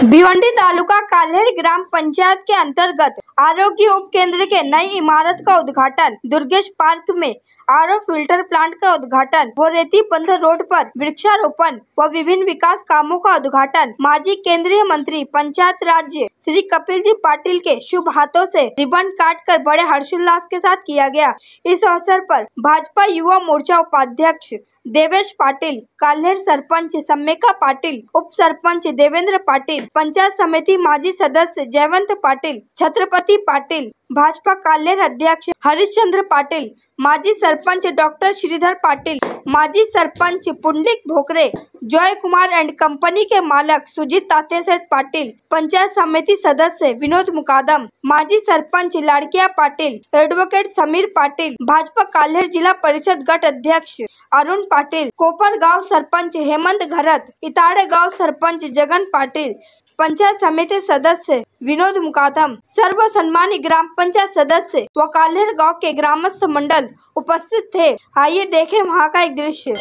भिवंडी तालुका काल्हेर ग्राम पंचायत के अंतर्गत आरोग्य उप केंद्र के नई इमारत का उद्घाटन, दुर्गेश पार्क में आरओ फिल्टर प्लांट का उद्घाटन व रेती बंद रोड पर वृक्षारोपण व विभिन्न विकास कामों का उद्घाटन माजी केंद्रीय मंत्री पंचायत राज्य श्री कपिल जी पाटिल के शुभ हाथों से रिबन काट कर बड़े हर्षोल्लास के साथ किया गया। इस अवसर पर भाजपा युवा मोर्चा उपाध्यक्ष देवेश पाटिल, काल्हेर सरपंच सम्मेका पाटिल, उप सरपंच देवेंद्र पाटिल, पंचायत समिति माजी सदस्य जयवंत पाटिल, छत्रपति पाटिल, भाजपा काल्हेर अध्यक्ष हरिश्चंद्र पाटिल, माजी सरपंच डॉक्टर श्रीधर पाटिल, माजी सरपंच पुंडलिक भोकरे, जॉय कुमार एंड कंपनी के मालक सुजीत तातेसेठ पाटिल, पंचायत समिति सदस्य विनोद मुकादम, माजी सरपंच लाड़किया पाटिल, एडवोकेट समीर पाटिल, भाजपा काल्हेर जिला परिषद गट अध्यक्ष अरुण पाटिल, कोपर गांव सरपंच हेमंत घरत, इताड़े गांव सरपंच जगन पाटिल, पंचायत समिति सदस्य विनोद मुकादम, सर्व सम्मानित ग्राम पंचायत सदस्य व काल्हेर गांव के ग्रामस्थ मंडल उपस्थित थे। आइए देखें वहां का एक दृश्य।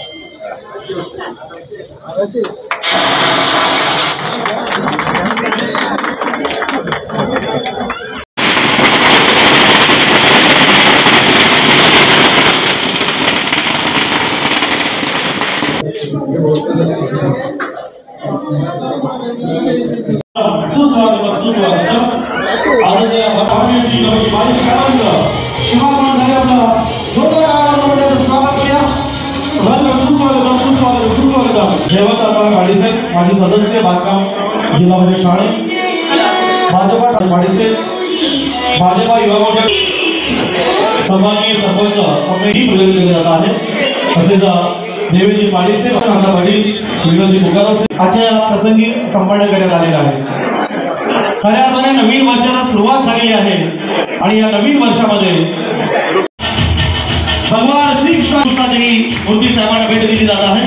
माजी सदस्य बांधकाम जिल्हा परिषद शाळे भाजपा युवा मोर्चा सन्माननीय सरपंच समिती प्रदान केले जात आहे। तसेच देवेंद्र पाटील से माझा वडील विनोद मुकादम आजच्या प्रसंगी संपन्न करण्यात आलेला आहे। खऱ्या अर्थाने नवीन वर्षाला सुरुवात झालेली आहे आणि या नवीन वर्षामध्ये भगवान श्री कृष्णाची मूर्ती साहेबांना भेट दिली जात आहे।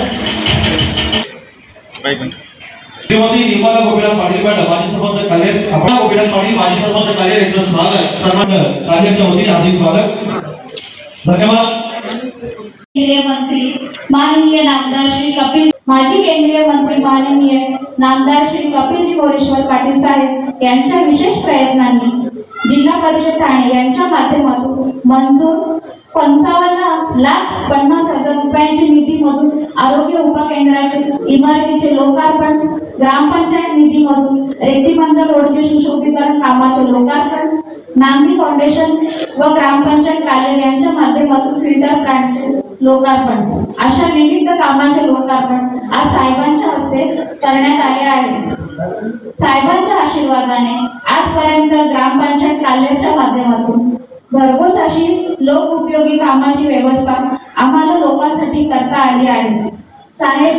श्रीमती निर्मला गोपीनाथ पाटील माजी सरपंच काल्हेर, आपला गोपीनाथ पाटील माजी सरपंच काल्हेर यांचं स्वागत सर्वांचं काल्हेरच्या वतीने हार्दिक स्वागत। धन्यवाद। केंद्रीय मंत्री माननीय नामदार श्री कपिल, माजी केंद्रीय मंत्री माननीय नामदार श्री कपिलजी मोरेश्वर पाटील साहेब यांच्या विशेष प्रयत्नांनी जिल्हा परिषद ठाणे यांच्या माध्यमातून मंजूर 55,50,000 रुपयांची निधीमधून आरोग्य उपकेंद्राचे इमारतीचे लोकार्पण, ग्रामपंचायत निधीमधून रेतीबंद रोडचे सुशोभीकरण कामाचे लोकार्पण, नांदी फाउंडेशन व ग्रामपंचायत काल्हेर यांच्या माध्यमातून फिल्टर प्लांटचे लोकार्पण अशा विविध कामाचे लोकार्पण आज साहेबांच्या हस्ते करण्यात आले आहे। साहेबांच्या आशीर्वादाने आजपर्यंत ग्रामपंचायत काल्हेरच्या माध्यमातून भरघोस अशी लोक उपयोगी कामाची व्यवस्था आम्हाला लोकांसाठी करता आली आहे। साहेब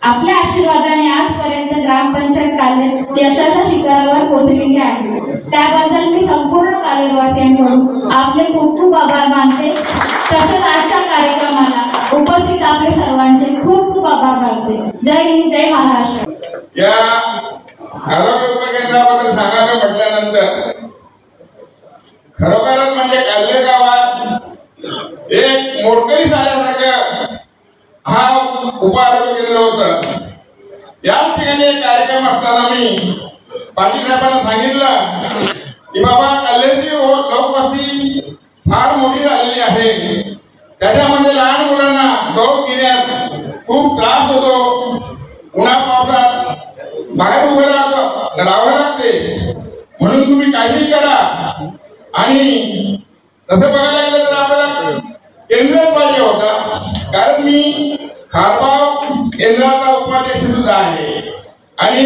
आपल्या आशीर्वादाने आजपर्यंत ग्रामपंचायत काल्हेर यशाच्या शिखरावर पोहोचलेली आहे। त्याबद्दल मी संपूर्ण काल्हेरवासियांकडून आपले खूप खूप आभार मानते। तसेच आजच्या कार्यक्रमाला उपस्थित आपले सर्वांचे खूप खूप आभार मानते। जय हिंद, जय महाराष्ट्र। या आरोग्य उपकेंद्राबद्दल सांगायचं म्हटल्यानंतर खरोखरच म्हणजे काल्हेर गावात एक मोडकरी झाल्यासारखं हा उपआरोग्य केंद्र होतं। या ठिकाणी एक कार्यक्रम असताना मी पाटील साहेबांना सांगितलं की बाबा काल्हेरची लोकवस्ती फार मोठी झालेली आहे, त्याच्यामध्ये लहान मुलांना गौत घेण्यात खूप त्रास होतो, उन्हा पावसात बाहेर उभे राहावं लागते, म्हणून तुम्ही काहीही करा। आणि तसं बघायला गेलं तर आपल्याला केंद्रच पाहिजे होता, कारण मी खारबाव केंद्राचा उपाध्यक्ष सुद्धा आहे आणि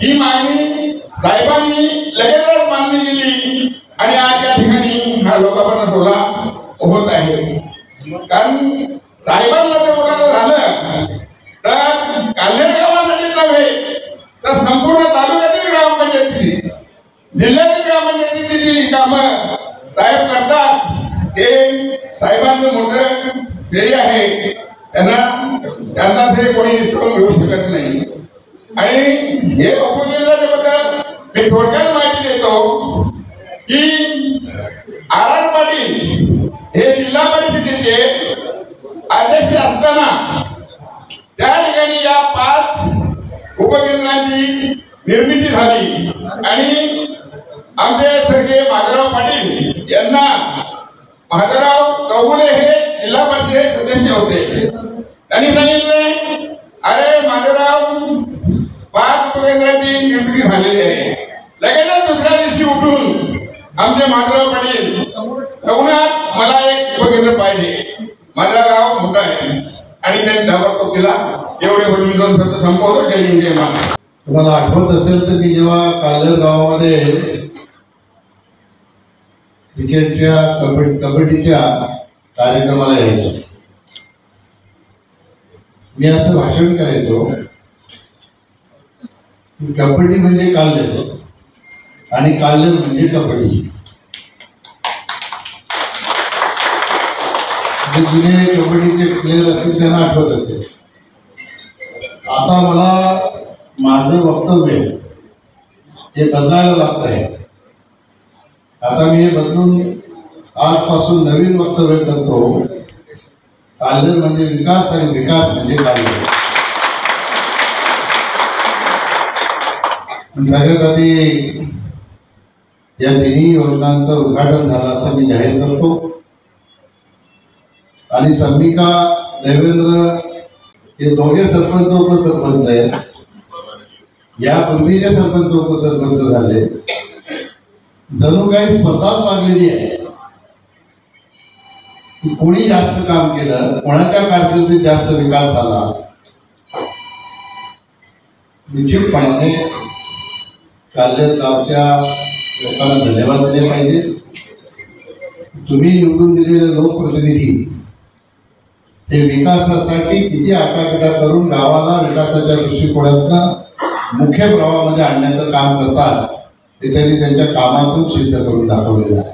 ही मागणी साहेबांनी लगेचच मान्य केली आणि आज या ठिकाणी हा लोकार्पण सोहळा होत आहे। कारण साहेबांना जर बोलायचं झालं तर काल्हेर गावासाठी नव्हे तर संपूर्ण तालुक्यातील ग्रामपंचायती, जिल्ह्यातील ग्रामपंचायतीची जी कामं साहेब करतात हे साहेबांचं मोठं श्रेय आहे। त्यांना श्रेय कोणी निष्ठून मिळू शकत नाही। आणि हे उपकेंद्राबद्दल मी थोडक्यात माहिती देतो की आर पाटील हे जिल्हा परिषदेचे अध्यक्ष असताना त्या ठिकाणी या 5 उपकेंद्रांची निर्मिती झाली आणि आमचे स्वर्गीय माधवराव पाटील यांना माधवराव कवुले हे जिल्हा परिषद सदस्य होते. त्यांनी सांगितले, अरे माधवराव 5 उपकेंद्राची निर्मिती झालेली आहे. लगेच दुसऱ्या दिवशी उठून आमचे माधवराव पाटील सगुणात मला एक उपकेंद्र पाहिजे, माझा गाव मोठा आहे आणि त्यांनी ताबडतोब केला. एवढे बोलून 2 शब्द संपवतो. जय हिंद जय महाराष्ट्र. तुम्हाला आठवत असेल तर मी जेव्हा काल्हेर गावामध्ये क्रिकेटच्या कबड्डीच्या कार्यक्रमाला यायचो, मी असं भाषण करायचो, कबड्डी म्हणजे काल्हेर आणि काल्हेर म्हणजे कबड्डी. जे जुने कबड्डीचे प्लेयर असतील त्यांना आठवत असेल. आता मला माझं वक्तव्य हे बदलायला लागत आहे. आता मी हे बदलून आजपासून नवीन वक्तव्य करतो. काल्हेर म्हणजे विकास आणि विकास म्हणजे काल्हेर. सगळ्यात आधी या तिन्ही योजनांचं उद्घाटन झालं असं मी जाहीर करतो. आणि संमिका देवेंद्र हे दोघे सरपंच उपसरपंच आहेत. यापूर्वी जे सरपंच उपसरपंच झाले, जणू काही स्पर्धाच लागलेली आहे की कोणी जास्त काम केलं, कोणाच्या कारकिर्दीत जास्त विकास झाला. निश्चितपणाने काल्हेर गावच्या लोकांना धन्यवाद दिले पाहिजे. तुम्ही निवडून दिलेले लोकप्रतिनिधी हे विकासासाठी किती आटापिटा करून गावाला विकासाच्या दृष्टिकोनातून मुख्य प्रवाहामध्ये आणण्याचं काम करतात ते त्यांनी त्यांच्या कामातून सिद्ध करून दाखवलेलं आहे.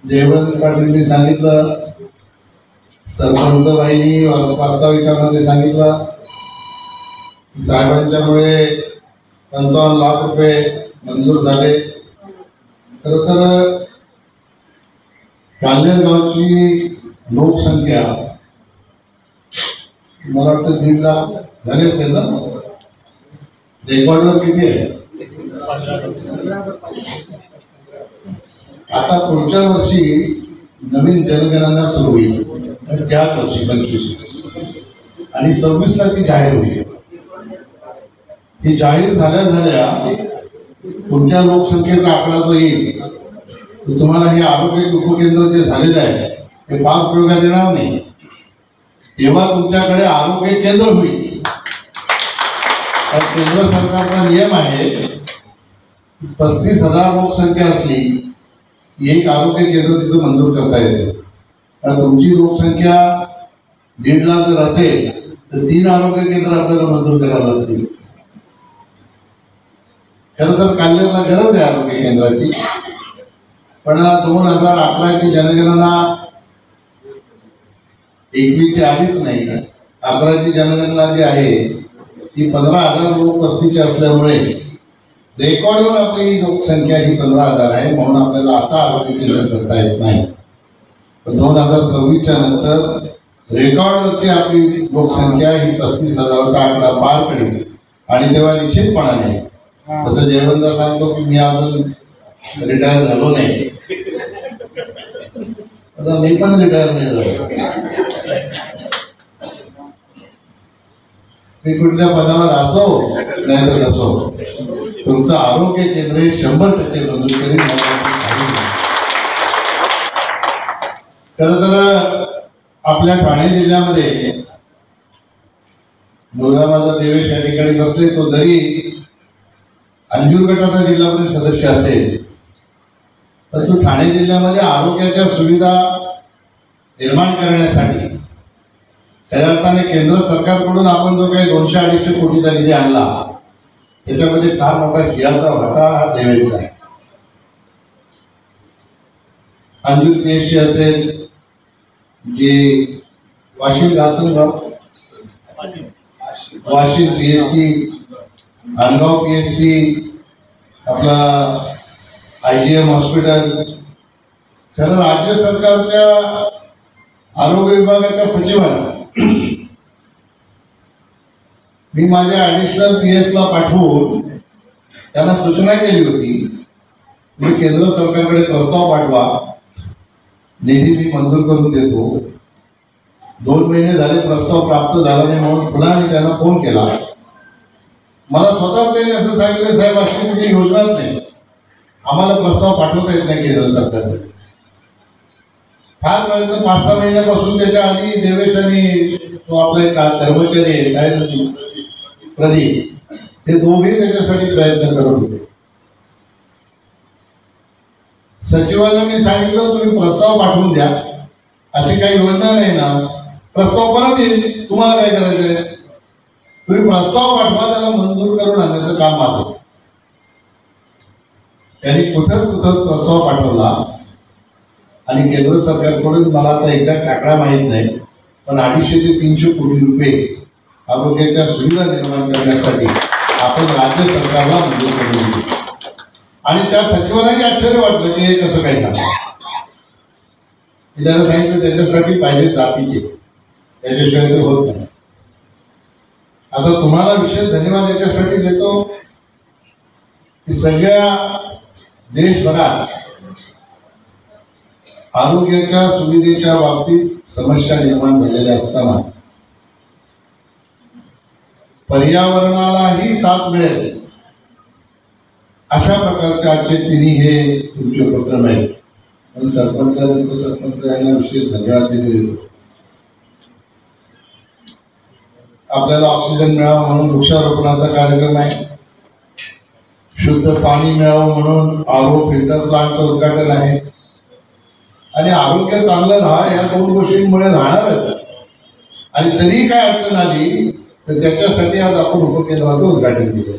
जयवंत पाटीलनी सांगितलं, सरपंच बाईंनी प्रास्ताविकामध्ये सांगितलं, साहेबांच्यामुळे 55 लाख रुपये मंजूर झाले. खरं तर काल्हेर गावची लोकसंख्या मला वाटतं 1.5 लाख झाले असेल ना. रेकॉर्डवर किती आहे? आता पुढच्या वर्षी नवीन जनगणना सुरू होईल, त्याच वर्षी 25 आणि 26ला ती जाहीर होईल. ही जाहीर झाल्या तुमच्या लोकसंख्येचा आकडा जो येईल तर तुम्हाला हे आरोग्य उपकेंद्र जे झालेलं आहे ते फार उपयोगात येणार नाही. तेव्हा तुमच्याकडे आरोग्य केंद्र होईल. केंद्र सरकारचा नियम आहे 35,000 लोकसंख्या असली की एक आरोग्य केंद्र तिथं मंजूर करता येते. तुमची लोकसंख्या 1.5 लाख जर असेल तर 3 आरोग्य केंद्र आपल्याला मंजूर करावं लागतील. खरं तर काल्हेरला गरज आहे आरोग्य केंद्राची, पण 2011ची जनगणना 21ची आलीच नाही. 11ची जनगणना जी आहे ती 15,000 लोकवस्तीची असल्यामुळे रेकॉर्डवर आपली लोकसंख्या ही 15,000 आहे, म्हणून आपल्याला आता आरोग्य केंद्र करता येत नाही. पण 2026च्या नंतर रेकॉर्डवरची आपली लोकसंख्या ही 35,000चा आकडा पार करेल आणि तेव्हा निश्चितपणाने जसं जयवंत सांगतो की मी अजून रिटायर झालो नाही, आता मी पण रिटायर नाही झालो. मी कुठल्या पदावर असो नाही तर नसो, तुमचं आरोग्य केंद्र हे 100% मंजूर करीन. खरं तर आपल्या ठाणे जिल्ह्यामध्ये मुलगा माझा देवेश या ठिकाणी बसले, तो जरी अंजूर गटाचा जिल्हा परिषद सदस्य असेल तर तो ठाणे जिल्ह्यामध्ये आरोग्याच्या सुविधा निर्माण करण्यासाठी खऱ्या अर्थाने केंद्र सरकारकडून आपण जो काही 200-250 कोटीचा निधी आणला त्याच्यामध्ये फार मोठा सिंहाचा वाटा हा देवेचा आहे. अंजूर PSC असेल, जे वाशिम घासनगाव, वाशिम PSC, अनगाव PSC, आपला IGM हॉस्पिटल. खरं राज्य सरकारच्या आरोग्य विभागाच्या सचिवांना मी माझ्या ॲडिशनल PS ला पाठवून त्यांना सूचना केली होती, मी केंद्र सरकारकडे प्रस्ताव पाठवा, निधी मी मंजूर करून देतो. 2 महिने झाले प्रस्ताव प्राप्त झाला नाही म्हणून पुन्हा मी त्यांना फोन केला. मला स्वतः त्यांनी असं सांगितलं, साहेब अशी कुठली योजनाच नाही, आम्हाला प्रस्ताव पाठवता येत नाही केंद्र सरकारकडे. फार प्रयत्न 5-6 महिन्यापासून, त्याच्या आधी देवेश आणि तो आपला एक कर्मचारी आहे काय प्रदीप, ते दोघे त्याच्यासाठी प्रयत्न करत होते. सचिवांना मी सांगितलं तुम्ही प्रस्ताव पाठवून द्या, अशी काही योजना नाही ना, प्रस्ताव परत येईल, तुम्हाला काय करायचंय, तुम्ही प्रस्ताव पाठवा, त्याला मंजूर करून आणण्याचं काम माझं. त्यांनी कुठं प्रस्ताव पाठवला आणि केंद्र सरकारकडून मला आता एक्झॅक्ट आकडा माहीत नाही, पण 250 ते 300 कोटी रुपये आरोग्याच्या सुविधा निर्माण करण्यासाठी आपण राज्य सरकारला मंजूर करून दिली. आणि त्या सचिवांनाही आश्चर्य वाटलं की हे कसं काय झालं. मी त्यांना सांगितलं त्याच्यासाठी पाहिजे जातीचे, त्याच्याशिवाय ते होत नाही. आता तुम्हाला विशेष धन्यवाद याच्यासाठी देतो की सगळ्या देशभरात आरोग्याच्या सुविधेच्या बाबतीत समस्या निर्माण झालेल्या असताना पर्यावरणालाही साथ मिळेल अशा प्रकारचे आजचे तिन्ही हे तुमचे उपक्रम आहेत. पण सरपंच उपसरपंच यांना विशेष धन्यवाद देतो. आपल्याला ऑक्सिजन मिळावा म्हणून वृक्षारोपणाचा कार्यक्रम आहे, शुद्ध पाणी मिळावं म्हणून RO फिल्टर प्लांटचं उद्घाटन आहे, आणि आरोग्य चांगलं राहा या 2 गोष्टींमुळे राहणारच. आणि तरी काय अडचण आली तर त्याच्यासाठी आज आपण उपकेंद्राचं उद्घाटन केलं.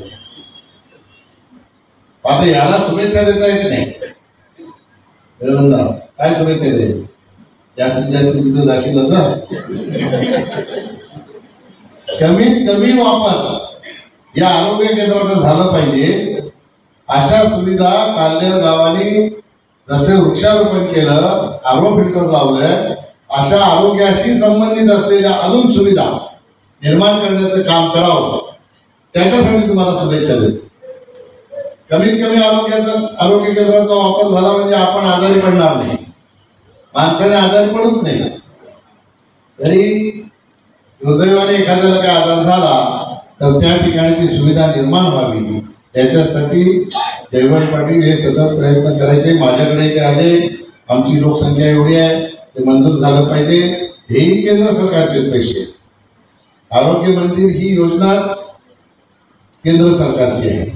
आता याला शुभेच्छा देता येत नाही, काय शुभेच्छा देईल, जास्तीत जास्त तिथं जाशील असं. कमीत कमी वापर या आरोग्य केंद्राचा झालं पाहिजे. अशा सुविधा काल्हेर गावाने जसे वृक्षारोपण केलं, RO फिल्टर लावलंय, अशा आरोग्याशी संबंधित असलेल्या अजून सुविधा निर्माण करण्याचं काम करावं, त्याच्यासाठी तुम्हाला शुभेच्छा देतो. कमीत कमी आरोग्य केंद्राचा वापर झाला म्हणजे आपण आजारी पडणार नाही, माणसाने आजारी पडूच नाही. तरी दुर्दैवाने एखाद्याला काय आजार झाला तर त्या ठिकाणी ती सुविधा निर्माण व्हावी, त्याच्यासाठी जयवंत पाटील हे सतत प्रयत्न करायचे. माझ्याकडे ते आले, आमची लोकसंख्या एवढी आहे, ते मंजूर झालं पाहिजे, हेही केंद्र सरकारचे पैसे. आरोग्य मंदिर ही योजना केंद्र सरकारची आहे,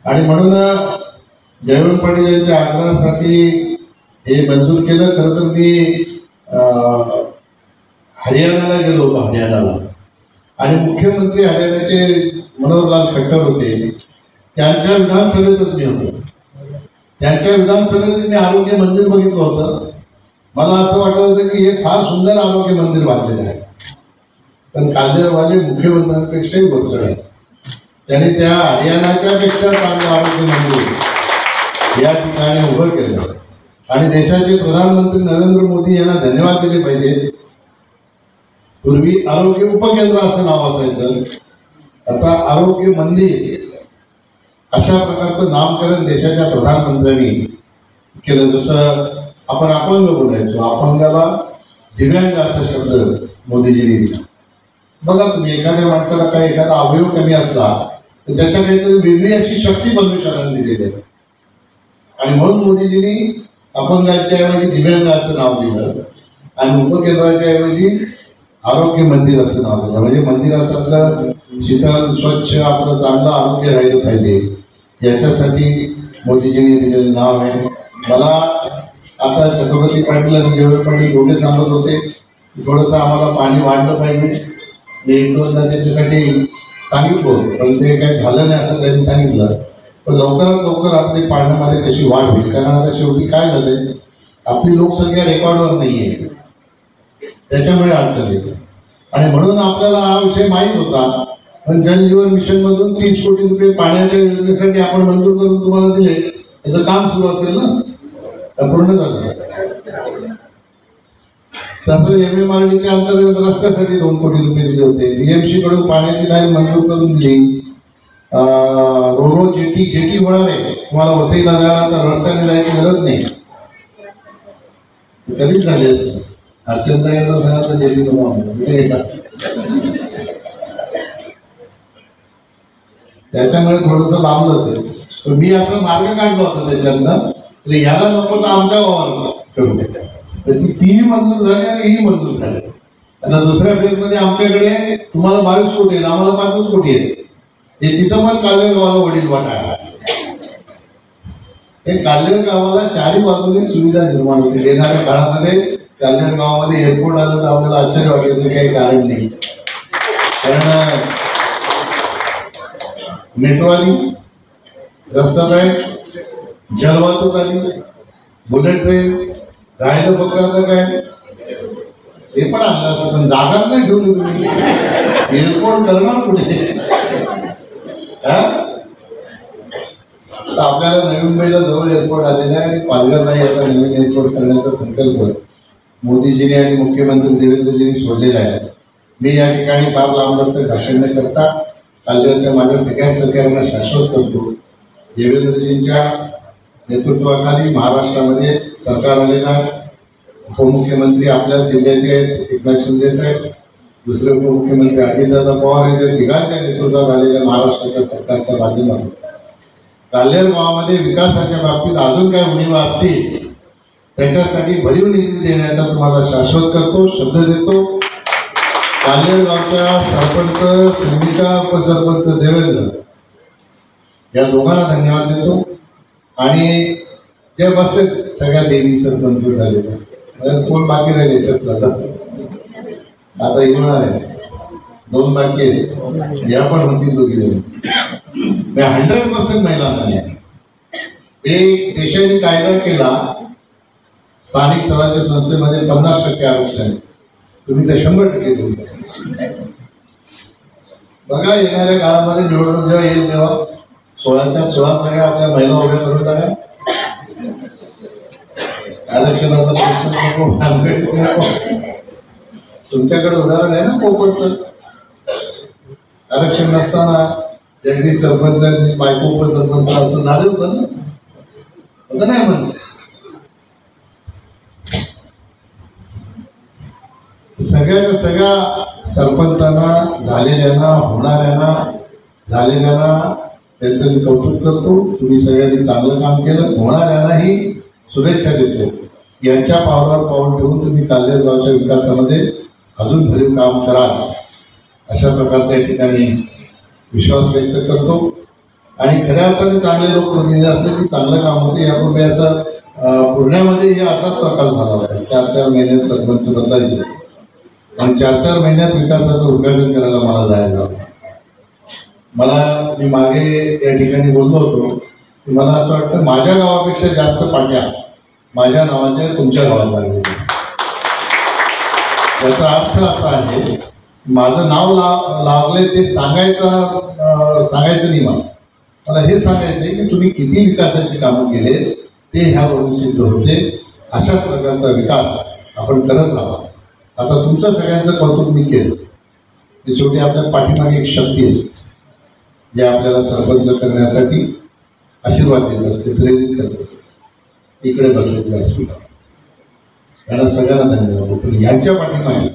आणि म्हणून जयवंत पाटील यांच्या आग्रहासाठी हे मंजूर केलं. खरं तर मी हरियाणाला गेलो होतो, हरियाणाला, आणि मुख्यमंत्री हरियाणाचे मनोहरलाल खट्टर होते, त्यांच्या विधानसभेतच मी होतो. त्यांच्या विधानसभेत मी आरोग्य मंदिर बघितलं होतं. मला असं वाटत होतं की हे फार सुंदर आरोग्य मंदिर बांधलेलं आहे, पण काल्हेरवाले मुख्यमंत्र्यांपेक्षाही वरचढ आहे. त्यांनी त्या हरियाणाच्या पेक्षा चांगलं आरोग्य मंदिर या ठिकाणी उभं केलं, आणि देशाचे प्रधानमंत्री नरेंद्र मोदी यांना धन्यवाद दिले पाहिजे. पूर्वी आरोग्य उपकेंद्र असं नाव असायचं, आता आरोग्य मंदिर अशा प्रकारचं नामकरण देशाच्या प्रधानमंत्र्यांनी केलं. जसं आपण अपंग बोलायचो, अपंगाला दिव्यांग असा शब्द मोदीजींनी दिला. बघा तुम्ही, एखाद्या माणसाला काही एखादा अवयव कमी असला तर त्याच्या काहीतरी वेगळी अशी शक्ती परमेश्वराने दिलेली असते, आणि म्हणून मोदीजींनी अपंगाच्या ऐवजी दिव्यांग असं नाव दिलं, आणि उपकेंद्राच्या ऐवजी आरोग्य मंदिर असं नाव दिलं. म्हणजे मंदिरासारखं शीतल स्वच्छ आपलं चांगलं आरोग्य राहिलं पाहिजे, याच्यासाठी मोदीजींनी दिलेलं नाव आहे. मला आता छत्रपती पाटील आणि जयवंत पाटील दोघे सांगत होते की थोडंसं आम्हाला पाणी वाढलं पाहिजे. मी 1-2दा त्याच्यासाठी सांगितलं, पण ते काही झालं नाही असं त्यांनी सांगितलं. पण लवकरात लवकर आपली पाण्यामध्ये कशी वाढ होईल, कारण आता शेवटी काय झालंय, आपली लोकसंख्या रेकॉर्डवर नाही आहे, त्याच्यामुळे अडचण येते. आणि म्हणून आपल्याला हा विषय माहीत होता, पण जल जीवन मिशन मधून 30 कोटी रुपये पाण्याच्या योजनेसाठी आपण मंजूर करून तुम्हाला दिले. त्याचं काम सुरू असेल ना, तर पूर्ण झालं. तसं MMRDच्या अंतर्गत रस्त्यासाठी 2 कोटी रुपये दिले होते. BMC कडून पाण्याची लाईन मंजूर करून दिली. रोरो जेटी होणार आहे. तुम्हाला वसईला जायला तर रस्त्याने जायची गरज नाही. कधीच झाले असं अर्चनदायाचा सणाचा जेटी त्याच्यामुळे थोडंसं लांबलं ते. पण मी असं मार्ग काढला होता त्याच्यातनं याला नको तर आमच्या गावावर करू. तर तीही मंजूर झाली आणि ही मंजूर झाली. आता दुसऱ्या फेजमध्ये आमच्याकडे तुम्हाला 22 कोटी आहेत, आम्हाला 5 कोटी आहेत. हे तिथं पण काल्हेर गावाला वडील वाटा आहे. हे काल्हेर गावाला 4ही बाजूने सुविधा निर्माण होतील. येणाऱ्या काळामध्ये काल्हेर गावामध्ये एअरपोर्ट आलं तर आपल्याला आश्चर्य वाटायचं काही कारण नाही. कारण मेट्रो आली, रस्ता आहे, जलवाहतूक आली, बुलेट ट्रेन, राहायला फक्त आता काय हे पण आणलं असतं पण जागाच नाही ठेवली तुम्ही. एअरपोर्ट करणार कुठे? आपल्याला नवी मुंबईला जवळ एअरपोर्ट आलेला आहे आणि पालघर नाही आता नवीन एअरपोर्ट करण्याचा संकल्प मोदीजींनी आणि मुख्यमंत्री देवेंद्रजींनी सोडलेला आहे. मी या ठिकाणी फार लांबचं भाषण न करता काल्हेरच्या माझ्या सगळ्या सहकार्यांना शाश्वत करतो. देवेंद्रजींच्या नेतृत्वाखाली महाराष्ट्रामध्ये सरकार आलेला आहे. उपमुख्यमंत्री आपल्या जिल्ह्याचे आहेत एकनाथ शिंदे साहेब, दुसरे उपमुख्यमंत्री अजितदादा पवार यांच्या तिघांच्या नेतृत्वात आलेल्या महाराष्ट्राच्या सरकारच्या माध्यमातून काल्हेर गावामध्ये विकासाच्या बाबतीत अजून काय उणीवा असतील त्याच्यासाठी भरीव निधी देण्याचा तुम्हाला शाश्वत करतो, शब्द देतो. काल्हेर गावच्या सरपंच सुमिता, उपसरपंच देवेंद्र या दोघांना धन्यवाद देतो. आणि जे बसले सगळ्या देवी सरपंच झालेल्या कोण बाकी राहिले क्षेत्रात आता येणार आहे 2 बाकी आहेत. या पण होतील दोघी जण. 100% महिलांना एक देशाने कायदा केला स्थानिक स्वराज्य संस्थेमध्ये 50% आरक्षण. तुम्ही ते 100% देऊ. बघा येणाऱ्या काळामध्ये निवडणूक जेव्हा येईल तेव्हा 16च्या 16 सगळ्या आपल्या महिला उभ्या करून टाका. आरक्षणाचा प्रश्न नको. तुमच्याकडे उदाहरण आहे ना कोकणचं. आरक्षण नसताना जगदीश सरपंचांची बायको उपसरपंच असं झालं होतं ना, होतं नाही म्हणजे. सगळ्या सरपंचांना झालेल्यांना त्यांचं मी कौतुक करतो. तुम्ही सगळ्यांनी चांगलं काम केलं. होणाऱ्यांनाही शुभेच्छा देतो. यांच्या पावलावर पाऊल ठेवून तुम्ही काल्हेर गावच्या विकासामध्ये अजून भरीव काम कराल अशा प्रकारचा या ठिकाणी विश्वास व्यक्त करतो. आणि खऱ्या अर्थाने चांगले लोकप्रतिनिधी असले की चांगलं काम होते. यापूर्वी असं पुण्यामध्ये हे असाच प्रकार झाला होता. 4-4 महिन्यात सरपंच बदलायचे आणि 4-4 महिन्यात विकासाचं उद्घाटन करायला मला जायचं होतं. मी मागे या ठिकाणी बोललो होतो की मला असं वाटतं माझ्या गावापेक्षा जास्त पाट्या माझ्या नावाच्या तुमच्या गावात लागले. याचा अर्थ असा आहे माझं नाव लागले ते सांगायचं नाही. मला हे सांगायचं आहे की तुम्ही किती विकासाची कामं केले ते ह्यावरून सिद्ध होते. अशा प्रकारचा विकास आपण करत राहा. आता तुमचं सगळ्यांचं कौतुक मी केलं. ते शेवटी आपल्या पाठीमागे एक शक्ती असते जे आपल्याला सरपंच करण्यासाठी आशीर्वाद देत असते, प्रेरित करत असते. इकडे बसले व्यासपीठावर यांना सगळ्यांना धन्यवाद देतो. यांच्या पाठीमागे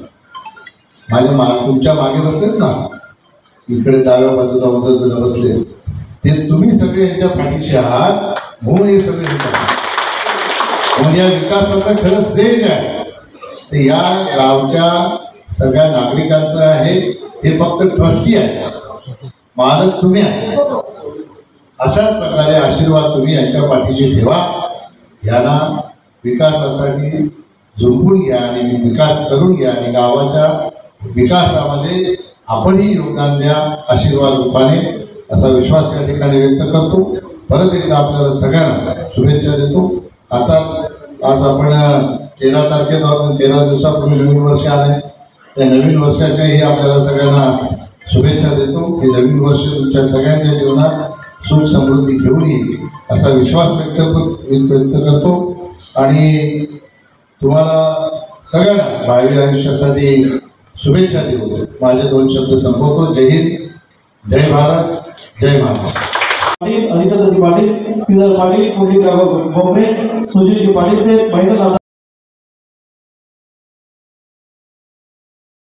तुमच्या मागे बसलेत ना, इकडे डाव्या बाजूला उजव्या बसले ते तुम्ही सगळे यांच्या पाठीशी आहात म्हणून हे सगळे म्हणजे या विकासाचं खरं श्रेय आहे ते या गावच्या सगळ्या नागरिकांचं आहे. हे फक्त ट्रस्टी आहे, मालक तुम्ही आहे. अशाच प्रकारे आशीर्वाद तुम्ही यांच्या पाठीशी ठेवा. यांना विकासासाठी झुंपून घ्या आणि विकास करून घ्या आणि गावाच्या विकासामध्ये आपणही योगदान द्या आशीर्वाद रूपाने असा विश्वास या ठिकाणी व्यक्त करतो. परत एकदा आपल्याला सगळ्यांना शुभेच्छा देतो. आज आपण 13 तारखेला 13 दिवसापूर्वी नवीन वर्ष आले. त्या नवीन वर्षाच्याही आपल्याला सगळ्यांना शुभेच्छा देतो की नवीन वर्ष तुमच्या सगळ्यांच्या जीवनात सुख समृद्धी घेऊन येईल असा विश्वास व्यक्त करतो. आणि तुम्हाला सगळ्यांना भावी आयुष्यासाठी शुभेच्छा देऊ. माझे 2 शब्द संपवतो. जय हिंद, जय भारत, जय महाराष्ट्र. पाटिल, अनिता पाटिल, श्रीधर पाटिल, पुंडलिक राघव भोमरे, सुजीत पाटिल से महिला